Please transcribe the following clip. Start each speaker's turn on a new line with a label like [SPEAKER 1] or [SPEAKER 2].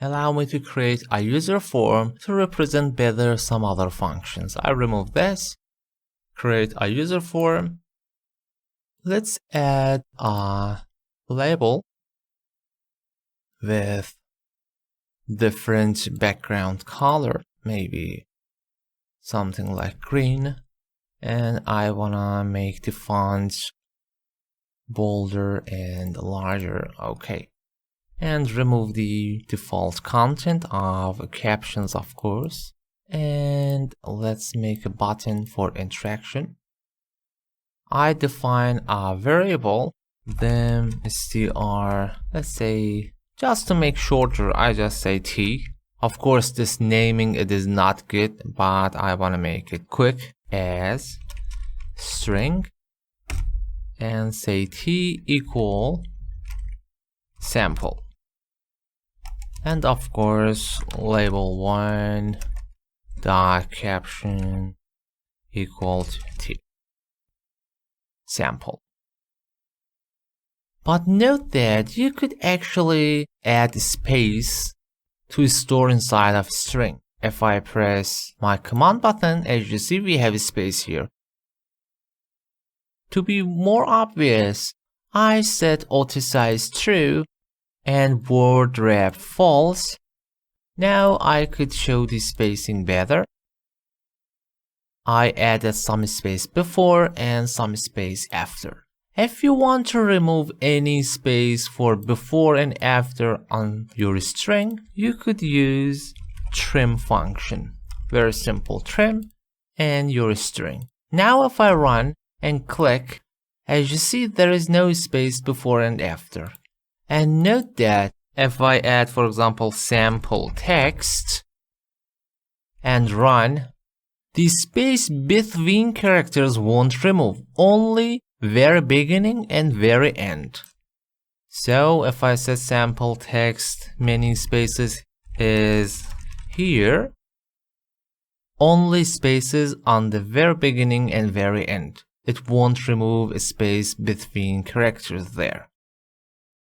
[SPEAKER 1] allow me to create a user form to represent better some other functions. I remove this, create a user form. Let's add a label with different background color, maybe something like green, and I wanna make the font bolder and larger. Okay, and remove the default content of captions, of course, and let's make a button for interaction. I define a variable, then str, let's say, just to make shorter, I just say t. Of course, this naming, it is not good, but I want to make it quick, as string, and say t equal sample. And of course, label 1 dot caption equal to t sample. But note that you could actually add space to store inside of string. If I press my command button, as you see, we have a space here. To be more obvious, I set auto size true and word wrap false. Now I could show the spacing better. I added some space before and some space after. If you want to remove any space for before and after on your string, you could use trim function. Very simple, trim and your string. Now if I run and click, as you see, there is no space before and after. And note that if I add, for example, sample text and run, the space between characters won't remove, only very beginning and very end. So if I set sample text, many spaces is here, only spaces on the very beginning and very end. It won't remove a space between characters there.